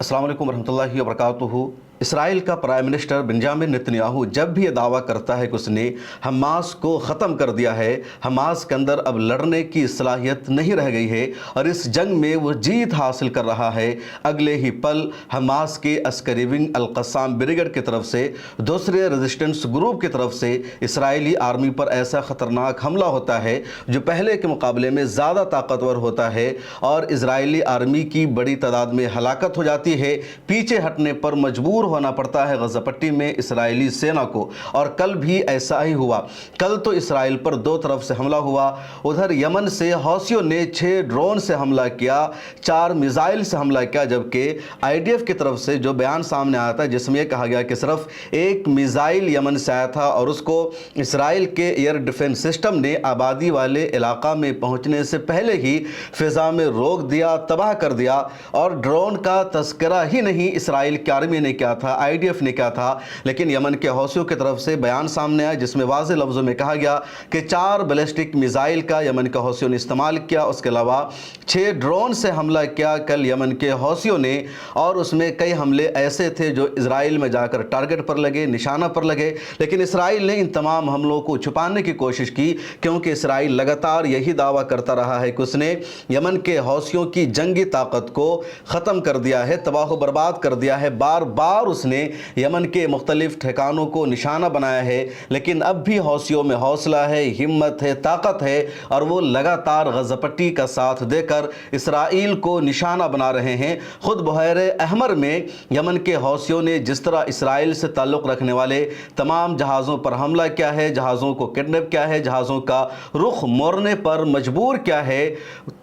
अस्सलाम वालेकुम रहमतुल्लाहि व बरकातुहू। इसराइल का प्राइम मिनिस्टर बेंजामिन नेतन्याहू जब भी ये दावा करता है कि उसने हमास को ख़त्म कर दिया है, हमास के अंदर अब लड़ने की सलाहियत नहीं रह गई है और इस जंग में वो जीत हासिल कर रहा है, अगले ही पल हमास के अस्करी विंग अल-क़स्साम ब्रिगेड की तरफ से, दूसरे रेजिस्टेंस ग्रुप की तरफ से इसराइली आर्मी पर ऐसा ख़तरनाक हमला होता है जो पहले के मुकाबले में ज़्यादा ताकतवर होता है और इसराइली आर्मी की बड़ी तादाद में हलाकत हो जाती है। पीछे हटने पर मजबूर होना पड़ता है गज़ा पट्टी में इसराइली सेना को। और कल भी ऐसा ही हुआ। कल तो इसराइल पर दो तरफ से हमला हुआ। उधर यमन से हौसियों ने 6 ड्रोन से हमला किया, 4 मिसाइल से हमला किया, जबकि आईडीएफ की तरफ से जो बयान सामने आया था जिसमें यह कहा गया कि सिर्फ एक मिसाइल यमन से आया था और उसको इसराइल के एयर डिफेंस सिस्टम ने आबादी वाले इलाका में पहुंचने से पहले ही फिजा में रोक दिया, तबाह कर दिया। और ड्रोन का तस्करा ही नहीं इसराइल की आर्मी ने किया था, आईडीएफ ने किया था, लेकिन यमन के हौसियों की तरफ से बयान सामने आया जिसमें वाज़ेह लफ्ज़ों में कहा गया कि 4 बैलिस्टिक मिसाइल का यमन के हौसियों ने इस्तेमाल किया। उसके अलावा 6 ड्रोन से हमला किया कल यमन के हौसियों ने, और उसमें कई हमले ऐसे थे जो इसराइल में जाकर टारगेट पर लगे, निशाना पर लगे, लेकिन इसराइल ने इन तमाम हमलों को छुपाने की कोशिश की, क्योंकि इसराइल लगातार यही दावा करता रहा है कि उसने यमन के हौसियों की जंगी ताकत को ख़त्म कर दिया है, तबाह बर्बाद कर दिया है। बार बार उसने यमन के मुख्तलिफ ठिकानों को निशाना बनाया है, लेकिन अब भी हौसियों में हौसला है, हिम्मत है, ताकत है, और वो लगातार गज़ा पट्टी का साथ देकर इसराइल को निशाना बना रहे हैं। खुद बहरे अहमर में यमन के हौसियों ने जिस तरह इसराइल से ताल्लुक़ रखने वाले तमाम जहाज़ों पर हमला किया है, जहाज़ों को किडनैप किया है, जहाज़ों का रुख मोड़ने पर मजबूर किया है,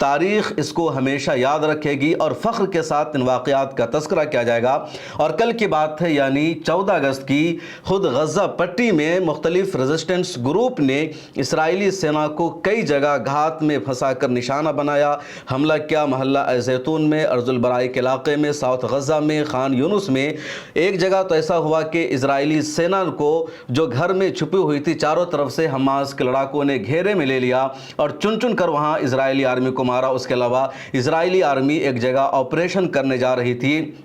तारीख़ इसको हमेशा याद रखेगी और फ़ख्र के साथ इन वाक़यात का तज़किरा किया जाएगा। और कल की बात है यानी 14 अगस्त की, खुद गज़ा पट्टी में मुख्तलिफ रेजिस्टेंस ग्रुप ने इसराइली सेना को कई जगह घात में फंसा कर निशाना बनाया, हमला किया। महल्ला जैतून में, अर्जुल बराई के इलाके में, साउथ गज़ा में, खान यूनुस में। एक जगह तो ऐसा हुआ कि इजरायली सेना को जो घर में छुपी हुई थी चारों तरफ से हमास के लड़ाकों ने घेरे में ले लिया और चुन चुन कर वहाँ इजरायली आर्मी को मारा। उसके अलावा इजरायली आर्मी एक जगह ऑपरेशन करने जा रही थी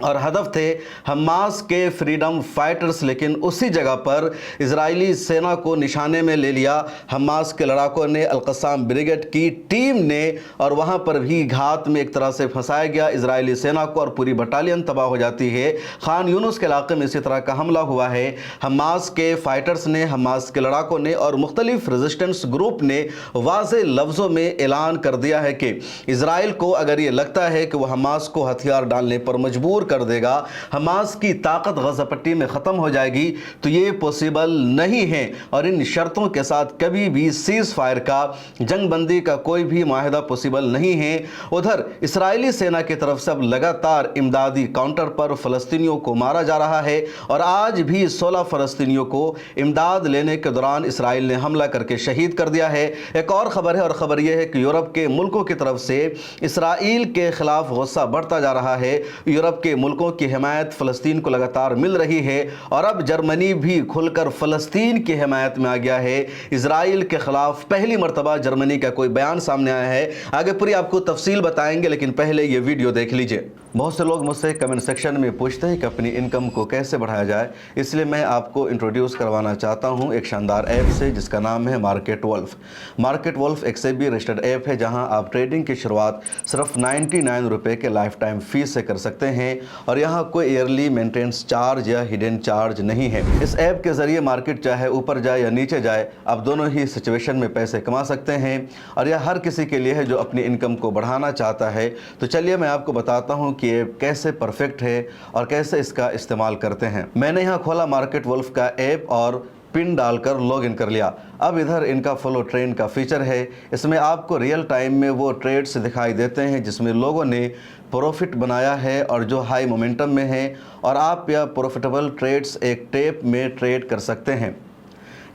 और हदफ थे हमास के फ्रीडम फाइटर्स, लेकिन उसी जगह पर इजरायली सेना को निशाने में ले लिया हमास के लड़ाकों ने, अल-क़स्साम ब्रिगेड की टीम ने, और वहां पर भी घात में एक तरह से फंसाया गया इजरायली सेना को और पूरी बटालियन तबाह हो जाती है। खान यूनुस के इलाके में इसी तरह का हमला हुआ है। हमास के फाइटर्स ने, हमास के लड़ाकों ने और मुख्तलिफ रेजिस्टेंस ग्रुप ने वाज़ेह लफ्ज़ों में ऐलान कर दिया है कि इसराइल को अगर ये लगता है कि वह हमास को हथियार डालने पर मजबूर कर देगा, हमास की ताकत गज़ा पट्टी में ख़त्म हो जाएगी, तो ये पॉसिबल नहीं है। और इन शर्तों के साथ कभी भी सीज़ फायर का, जंग बंदी का कोई भी माहिदा पॉसिबल नहीं है। उधर इसराइली सेना की तरफ से अब लगातार इमदादी काउंटर पर फ़लस्तीनियों को मारा जा रहा है और आज भी 16 फ़लस्तीनियों को इमदाद लेने के दौरान इसराइल ने हमला करके शहीद कर दिया है। एक और ख़बर है, और ख़बर यह है कि यूरोप के मुल्कों की तरफ से इसराइल के ख़िलाफ़ गुस्सा बढ़ता जा रहा है। यूरोप के मुल्कों की हिमायत फ़लस्तीन को लगातार मिल रही है और अब जर्मनी भी खुलकर फ़लस्तीन की हिमायत में आ गया है। इजराइल के ख़िलाफ़ पहली मरतबा जर्मनी का कोई बयान सामने आया है। आगे पूरी आपको तफसील बताएंगे, लेकिन पहले ये वीडियो देख लीजिए। बहुत से लोग मुझसे कमेंट सेक्शन में पूछते हैं कि अपनी इनकम को कैसे बढ़ाया जाए, इसलिए मैं आपको इंट्रोड्यूस करवाना चाहता हूं एक शानदार ऐप से जिसका नाम है मार्केट वोल्फ। मार्केट वोल्फ एक सेबी रजिस्टर्ड ऐप है जहां आप ट्रेडिंग की शुरुआत सिर्फ 99 रुपये के लाइफ टाइम फीस से कर सकते हैं और यहाँ कोई ईयरली मेंटेनेंस चार्ज या हिडन चार्ज नहीं है। इस ऐप के ज़रिए मार्केट चाहे ऊपर जाए या नीचे जाए, आप दोनों ही सिचुएशन में पैसे कमा सकते हैं और यह हर किसी के लिए है जो अपनी इनकम को बढ़ाना चाहता है। तो चलिए मैं आपको बताता हूँ कि ये कैसे परफेक्ट है और कैसे इसका इस्तेमाल करते हैं। मैंने यहाँ खोला मार्केट वोल्फ का ऐप और पिन डालकर लॉगिन कर लिया। अब इधर इनका फॉलो ट्रेंड का फीचर है। इसमें आपको रियल टाइम में वो ट्रेड्स दिखाई देते हैं जिसमें लोगों ने प्रॉफिट बनाया है और जो हाई मोमेंटम में है, और आप यह प्रॉफिटेबल ट्रेड्स एक टेप में ट्रेड कर सकते हैं।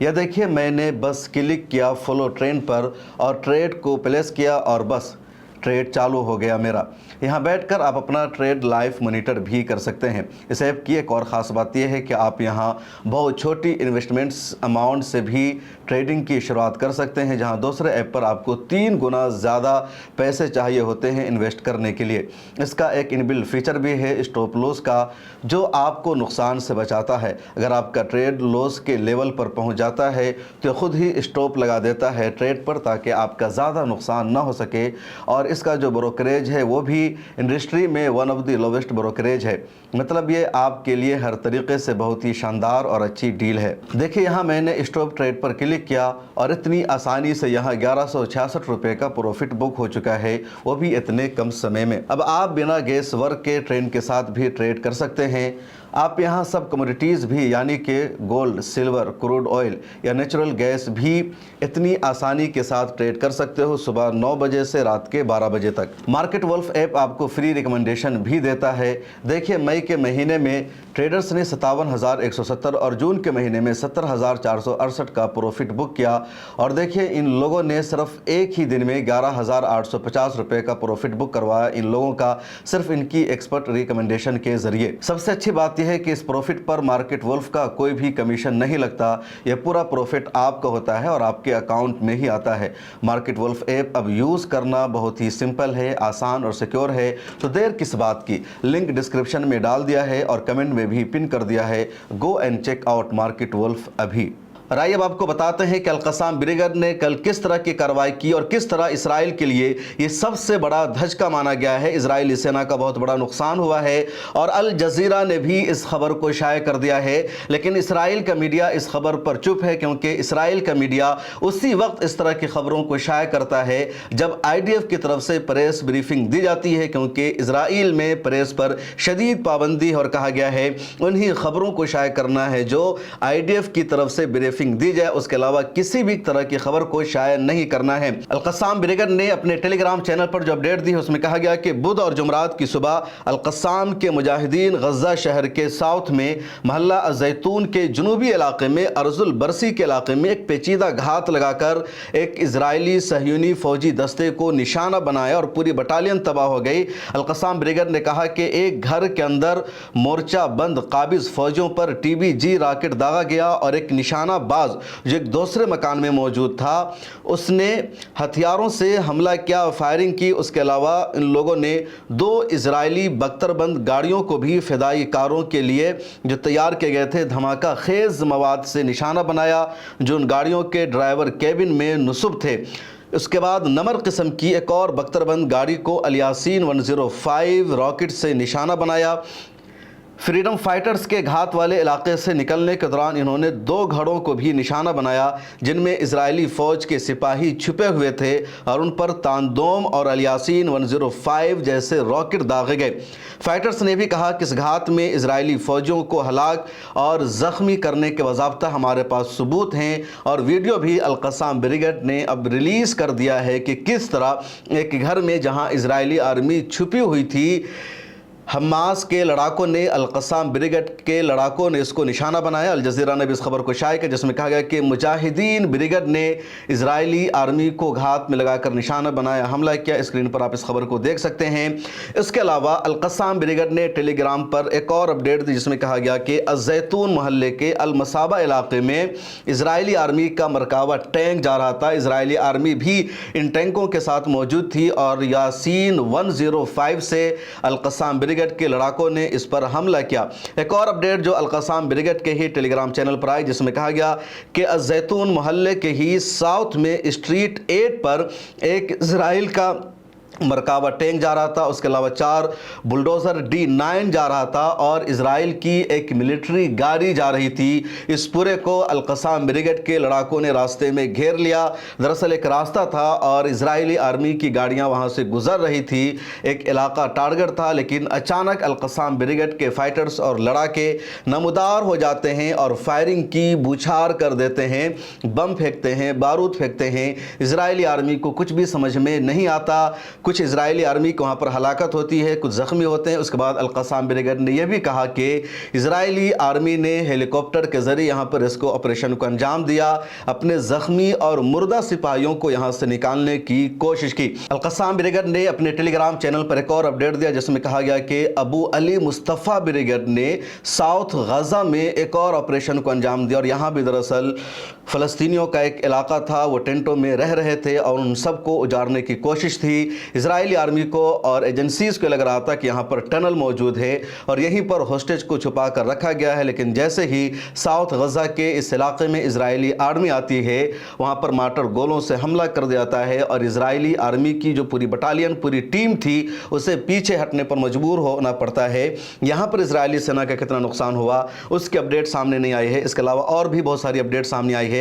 यह देखिए, मैंने बस क्लिक किया फॉलो ट्रेंड पर और ट्रेड को प्लेस किया और बस ट्रेड चालू हो गया मेरा। यहाँ बैठकर आप अपना ट्रेड लाइव मॉनिटर भी कर सकते हैं। इस ऐप की एक और ख़ास बात यह है कि आप यहाँ बहुत छोटी इन्वेस्टमेंट्स अमाउंट से भी ट्रेडिंग की शुरुआत कर सकते हैं, जहाँ दूसरे ऐप पर आपको 3 गुना ज़्यादा पैसे चाहिए होते हैं इन्वेस्ट करने के लिए। इसका एक इनबिल्ट फीचर भी है स्टॉप लॉस का, जो आपको नुकसान से बचाता है। अगर आपका ट्रेड लॉस के लेवल पर पहुंच जाता है तो खुद ही स्टॉप लगा देता है ट्रेड पर, ताकि आपका ज़्यादा नुकसान ना हो सके। और इसका जो ब्रोकरेज है वो भी इंडस्ट्री में one of the lowest brokerage है। मतलब ये आपके लिए हर तरीके से बहुत ही शानदार और अच्छी डील है। देखिए यहाँ मैंने स्टॉप ट्रेड पर क्लिक किया और इतनी आसानी से यहाँ 1166 रुपये का प्रॉफिट बुक हो चुका है, वो भी इतने कम समय में। अब आप बिना गेस वर्क के ट्रेंड के साथ भी ट्रेड कर सकते हैं। आप यहाँ सब कमोडिटीज़ भी यानी कि गोल्ड, सिल्वर, क्रूड ऑयल या नेचुरल गैस भी इतनी आसानी के साथ ट्रेड कर सकते हो, सुबह 9 बजे से रात के 12 बजे तक। मार्केट वुल्फ ऐप आपको फ्री रिकमेंडेशन भी देता है। देखिए मई के महीने में ट्रेडर्स ने 57,170 और जून के महीने में 70,468 का प्रॉफिट बुक किया। और देखिए इन लोगों ने सिर्फ एक ही दिन में 11,850 रुपये का प्रॉफिट बुक करवाया, इन लोगों का सिर्फ इनकी एक्सपर्ट रिकमेंडेशन के जरिए। सबसे अच्छी बात यह है कि इस प्रॉफिट पर मार्केट वुल्फ का कोई भी कमीशन नहीं लगता। यह पूरा प्रॉफिट आपका होता है और आपके अकाउंट में ही आता है। मार्केट वुल्फ ऐप अब यूज़ करना बहुत ही सिंपल है, आसान और सिक्योर है। तो देर किस बात की, लिंक डिस्क्रिप्शन में डाल दिया है और कमेंट में भी पिन कर दिया है। Go and check out market wolf अभी। और आइए अब आपको बताते हैं कि अल-क़स्साम ब्रिगेड ने कल किस तरह की कार्रवाई की और किस तरह इसराइल के लिए ये सबसे बड़ा धचका माना गया है। इजरायली सेना का बहुत बड़ा नुकसान हुआ है और अल जज़ीरा ने भी इस खबर को शाया कर दिया है। लेकिन इसराइल का मीडिया इस खबर पर चुप है, क्योंकि इसराइल का मीडिया उसी वक्त इस तरह की खबरों को शाया करता है जब IDF की तरफ से प्रेस ब्रीफिंग दी जाती है, क्योंकि इसराइल में प्रेस पर शदीद पाबंदी और कहा गया है उन्हीं खबरों को शाया करना है जो IDF की तरफ से दी जाए, उसके अलावा किसी भी तरह की खबर को शाया नहीं करना है। अल-क़स्साम ब्रिगेड ने अपने टेलीग्राम चैनल पर जो अपडेट दी है उसमें कहा गया कि बुध और जुमरात की सुबह अल-क़स्साम के मुजाहिदीन गज़ा शहर के साउथ में महल्ला अज़ैतून के जुनूबी इलाके में अर्जुल बरसी के इलाके में एक पेचीदा घात लगाकर एक इजरायली सहयूनी फौजी दस्ते को निशाना बनाया और पूरी बटालियन तबाह हो गई। अल-क़स्साम ब्रिगेड ने कहा कि एक घर के अंदर मोर्चा बंद काबिज फौजियों पर TBG रॉकेट दागा गया और एक निशाना जो एक दूसरे मकान में मौजूद था उसने हथियारों से हमला किया, फायरिंग की। उसके अलावा इन लोगों ने 2 इजरायली बख्तरबंद गाड़ियों को भी फिदाई कारों के लिए जो तैयार किए गए थे धमाका खेज मवाद से निशाना बनाया, जो उन गाड़ियों के ड्राइवर केबिन में नुसब थे। उसके बाद नमर किस्म की एक और बख्तरबंद गाड़ी को अल यासीन 105 रॉकेट से निशाना बनाया। फ्रीडम फाइटर्स के घात वाले इलाके से निकलने के दौरान इन्होंने 2 घरों को भी निशाना बनाया जिनमें इजरायली फ़ौज के सिपाही छुपे हुए थे और उन पर तांदोम और अल यासीन 105 जैसे रॉकेट दागे गए। फाइटर्स ने भी कहा कि इस घात में इजरायली फ़ौजियों को हलाक और ज़ख्मी करने के बाज़ाब्ता हमारे पास सबूत हैं। और वीडियो भी अल-क़स्साम ब्रिगेड ने अब रिलीज़ कर दिया है कि किस तरह एक घर में जहां इजरायली आर्मी छुपी हुई थी, हमास के लड़ाकों ने, अल-क़स्साम ब्रिगेड के लड़ाकों ने इसको निशाना बनाया। अल जज़ीरा ने भी इस खबर को शाया किया जिसमें कहा गया कि मुजाहिदीन ब्रिगेड ने इजरायली आर्मी को घात में लगाकर निशाना बनाया, हमला किया। स्क्रीन पर आप इस खबर को देख सकते हैं। इसके अलावा अल-क़स्साम ब्रिगेड ने टेलीग्राम पर एक और अपडेट दी जिसमें कहा गया कि अज़ैतून मोहल्ले के अल-मसाबा इलाके में इजरायली आर्मी का मरकावा टैंक जा रहा था। इजरायली आर्मी भी इन टैंकों के साथ मौजूद थी और यासीन 105 से अल-क़स्साम ब्रिगेड के लड़ाकों ने इस पर हमला किया। एक और अपडेट जो अल-क़स्साम ब्रिगेड के ही टेलीग्राम चैनल पर आई जिसमें कहा गया कि अज़ैतून मोहल्ले के ही साउथ में स्ट्रीट 8 पर एक इजराइल का मरकावा टैंक जा रहा था। उसके अलावा 4 बुलडोज़र D9 जा रहा था और इजराइल की एक मिलिट्री गाड़ी जा रही थी। इस पूरे को अल-क़स्साम ब्रिगेड के लड़ाकों ने रास्ते में घेर लिया। दरअसल एक रास्ता था और इजरायली आर्मी की गाड़ियां वहां से गुजर रही थी, एक इलाका टारगेट था। लेकिन अचानक अल-क़स्साम ब्रिगेड के फाइटर्स और लड़ाके नमदार हो जाते हैं और फायरिंग की बौछार कर देते हैं, बम फेंकते हैं, बारूद फेंकते हैं। इजरायली आर्मी को कुछ भी समझ में नहीं आता। कुछ इजरायली आर्मी को वहाँ पर हलाकत होती है, कुछ ज़ख्मी होते हैं। उसके बाद अल-क़स्साम ब्रिगेड ने यह भी कहा कि इजरायली आर्मी ने हेलीकॉप्टर के ज़रिए यहाँ पर इसको ऑपरेशन को अंजाम दिया, अपने ज़ख्मी और मुर्दा सिपाहियों को यहाँ से निकालने की कोशिश की। अल-क़स्साम ब्रिगेड ने अपने टेलीग्राम चैनल पर एक और अपडेट दिया जिसमें कहा गया कि अबू अली मुस्तफ़ा ब्रिगेड ने साउथ गज़ा में एक और ऑपरेशन को अंजाम दिया और यहाँ भी दरअसल फ़लस्तीनियों का एक इलाका था, वो टेंटों में रह रहे थे और उन सबको उजाड़ने की कोशिश थी। इजरायली आर्मी को और एजेंसीज़ को लग रहा था कि यहाँ पर टनल मौजूद है और यहीं पर होस्टेज को छुपा कर रखा गया है, लेकिन जैसे ही साउथ गज़ा के इस इलाके में इजरायली आर्मी आती है, वहाँ पर मार्टर गोलों से हमला कर दिया जाता है और इजरायली आर्मी की जो पूरी बटालियन, पूरी टीम थी, उसे पीछे हटने पर मजबूर होना पड़ता है। यहाँ पर इजरायली सेना का कितना नुकसान हुआ उसकी अपडेट सामने नहीं आई है। इसके अलावा और भी बहुत सारी अपडेट सामने आई है।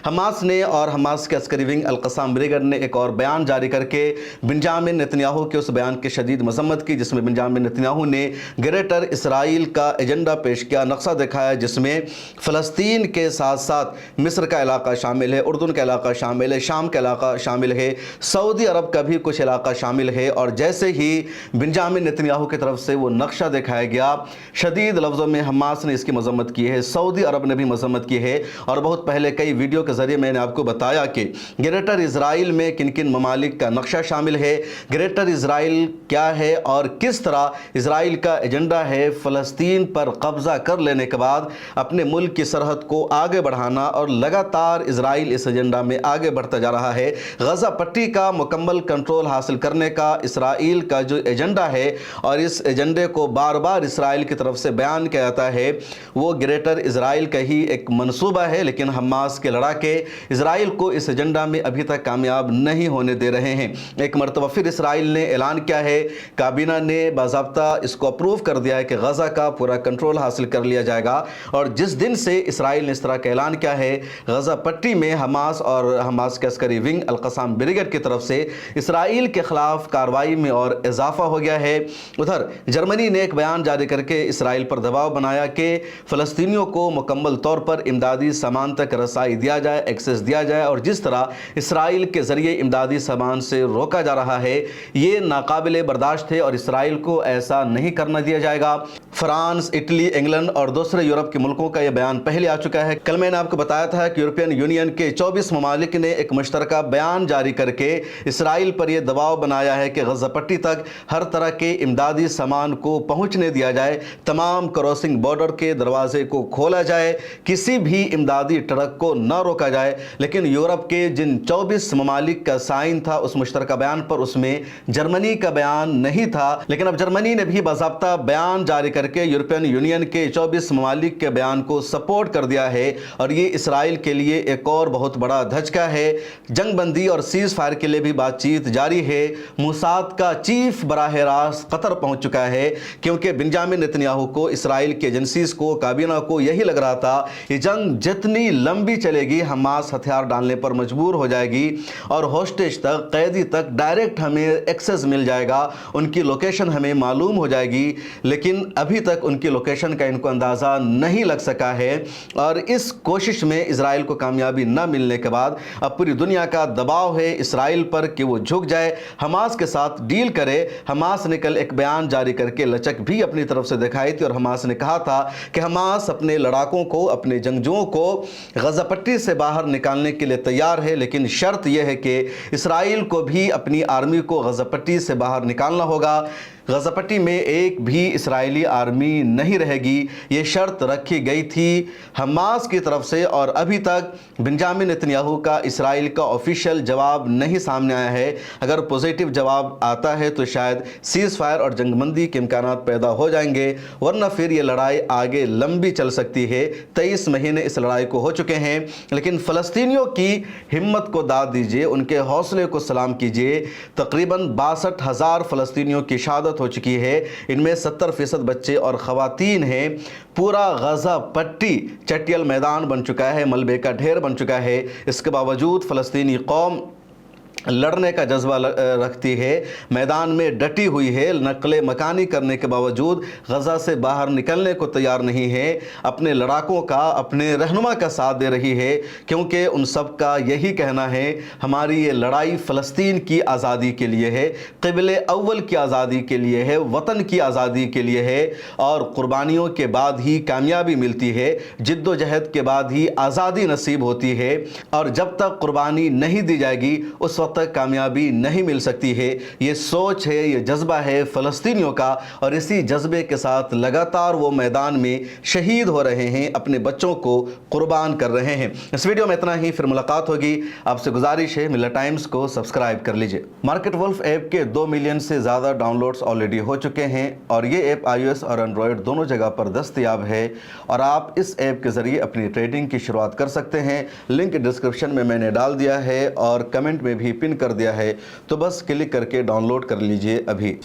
हमास ने और हमास के अस्करी विंग अल-क़स्साम ब्रिगेड ने एक और बयान जारी करके बिंजामिन नेतन्याहू के उस बयान की शदीद मजम्मत की जिसमें बिंजामिन नेतन्याहू ने ग्रेटर इसराइल का एजेंडा पेश किया, नक्शा दिखाया, जिसमें फ़लस्तीन के साथ साथ मिस्र का इलाका शामिल है, उर्दून का इलाका शामिल है, शाम का इलाका शामिल है, सऊदी अरब का भी कुछ इलाका शामिल है। और जैसे ही बिंजामिन नेतन्याहू की तरफ से वो नक्शा दिखाया गया, शदीद लफ्ज़ों में हमास ने इसकी मजम्मत की है, सऊदी अरब ने भी मजम्मत की है। और बहुत पहले कई वीडियो के ज़रिए मैंने आपको बताया कि ग्रेटर इजराइल में किन किन ममालिक का नक्शा शामिल है, ग्रेटर इजराइल क्या है और किस तरह इजराइल का एजेंडा है फ़लस्तीन पर कब्ज़ा कर लेने के बाद अपने मुल्क की सरहद को आगे बढ़ाना, और लगातार इजराइल इस एजेंडा में आगे बढ़ता जा रहा है। गज़ा पट्टी का मुकम्मल कंट्रोल हासिल करने का इसराइल का जो एजेंडा है, और इस एजेंडे को बार बार इसराइल की तरफ से बयान किया जाता है, वो ग्रेटर इजराइल का ही एक मंसूबा है, लेकिन हमास के लड़ाके इजराइल को इस एजेंडा में अभी तक कामयाब नहीं होने दे रहे हैं। एक मरतबा फिर इसराइल ने ऐलान किया है, काबीना ने बाज़ाब्ता इसको अप्रूव कर दिया है कि गज़ा का पूरा कंट्रोल हासिल कर लिया जाएगा। और जिस दिन से इसराइल ने इस तरह का ऐलान किया है, गज़ा पट्टी में हमास और हमास के अस्करी विंग अल-क़स्साम ब्रिगेड की तरफ से इसराइल के खिलाफ कार्रवाई में और इजाफा हो गया है। उधर जर्मनी ने एक बयान जारी करके इसराइल पर दबाव बनाया कि फ़लस्तीनियों को मुकम्मल तौर पर इमदादी सामान तक रसाई दिया जाए, एक्सेस दिया जाए, और जिस तरह इसराइल के ज़रिए इमदादी सामान से रोका जा रहा है, ये नाकाबिले बर्दाश्त है और इसराइल को ऐसा नहीं करना दिया जाएगा। फ्रांस, इटली, इंग्लैंड और दूसरे यूरोप के मुल्कों का यह बयान पहले आ चुका है। कल मैंने आपको बताया था कि यूरोपियन यूनियन के 24 ममालिक ने एक मुश्तरका बयान जारी करके इसराइल पर यह दबाव बनाया है कि गज़ा पट्टी तक हर तरह के इमदादी सामान को पहुँचने दिया जाए, तमाम क्रॉसिंग बॉर्डर के दरवाजे को खोला जाए, किसी भी इमदादी ट्रक को न रोका जाए। लेकिन यूरोप के जिन 24 ममालिक का साइन था उस मुश्तरका बयान पर, उसमें जर्मनी का बयान नहीं था। लेकिन अब जर्मनी ने भी बाज़ाब्ता बयान जारी करके यूरोपियन यूनियन के 24 ममालिक के बयान को सपोर्ट कर दिया है, और ये इसराइल के लिए एक और बहुत बड़ा धचका है। जंग बंदी और सीज़ फायर के लिए भी बातचीत जारी है। मोसाद का चीफ बराह रास्त कतर पहुंच चुका है, क्योंकि बिंजामिन नेतन्याहू को, इसराइल की एजेंसीज को, काबीना को यही लग रहा था कि जंग जितनी लंबी चलेगी, हमास हथियार डालने पर मजबूर हो जाएगी और होस्टेज तक, कैदी तक डायरेक्ट हमें एक्सेस मिल जाएगा, उनकी लोकेशन हमें मालूम हो जाएगी। लेकिन अभी तक उनकी लोकेशन का इनको अंदाज़ा नहीं लग सका है, और इस कोशिश में इजराइल को कामयाबी न मिलने के बाद अब पूरी दुनिया का दबाव है इसराइल पर कि वो झुक जाए, हमास के साथ डील करे। हमास ने कल एक बयान जारी करके लचक भी अपनी तरफ से दिखाई थी, और हमास ने कहा था कि हमास अपने लड़ाकों को, अपने जंगजुओं को गज़ा पट्टी से बाहर निकालने के लिए तैयार है, लेकिन शर्त यह है कि इसराइल को भी अपनी आर्मी को गज़ा पट्टी से बाहर निकालना होगा। गज़ा पट्टी में एक भी इसराइली आर्मी नहीं रहेगी, ये शर्त रखी गई थी हमास की तरफ से, और अभी तक बिंजामिन नेतन्याहू का इसराइल का ऑफिशियल जवाब नहीं सामने आया है। अगर पॉजिटिव जवाब आता है तो शायद सीज़ फायर और जंगबंदी के इम्कान पैदा हो जाएंगे, वरना फिर ये लड़ाई आगे लंबी चल सकती है। 23 महीने इस लड़ाई को हो चुके हैं, लेकिन फ़लस्तीनियों की हिम्मत को दाद दीजिए, उनके हौसले को सलाम कीजिए। तकरीबन 62,000 फ़लस्तीनियों की शहादत हो चुकी है, इनमें 70% बच्चे और ख़वातीन हैं। पूरा गज़ा पट्टी चटियल मैदान बन चुका है, मलबे का ढेर बन चुका है। इसके बावजूद फ़लस्तीनी कौम लड़ने का जज्बा रखती है, मैदान में डटी हुई है, नकल मकानी करने के बावजूद गज़ा से बाहर निकलने को तैयार नहीं है, अपने लड़ाकों का, अपने रहनुमा का साथ दे रही है, क्योंकि उन सब का यही कहना है हमारी ये लड़ाई फ़लस्तीन की आज़ादी के लिए है, क़िबले अव्वल की आज़ादी के लिए है, वतन की आज़ादी के लिए है, और क़ुरबानियों के बाद ही कामयाबी मिलती है, जिद्दोजहद के बाद ही आज़ादी नसीब होती है, और जब तक क़ुरबानी नहीं दी जाएगी उस वक्त तक कामयाबी नहीं मिल सकती है। ये सोच है, ये जज्बा है फ़लस्तीनियों का, और इसी जज्बे के साथ लगातार वो मैदान में शहीद हो रहे हैं, अपने बच्चों को कुर्बान कर रहे हैं। इस वीडियो में इतना ही, फिर मुलाकात होगी। आपसे गुजारिश है मिल्लत टाइम्स को सब्सक्राइब कर लीजिए। मार्केट वुल्फ ऐप के 2 मिलियन से ज़्यादा डाउनलोड्स ऑलरेडी हो चुके हैं, और ये ऐप iOS और एंड्रॉयड दोनों जगह पर दस्तयाब है, और आप इस ऐप के ज़रिए अपनी ट्रेडिंग की शुरुआत कर सकते हैं। लिंक डिस्क्रिप्शन में मैंने डाल दिया है और कमेंट में भी पिन कर दिया है, तो बस क्लिक करके डाउनलोड कर लीजिए अभी।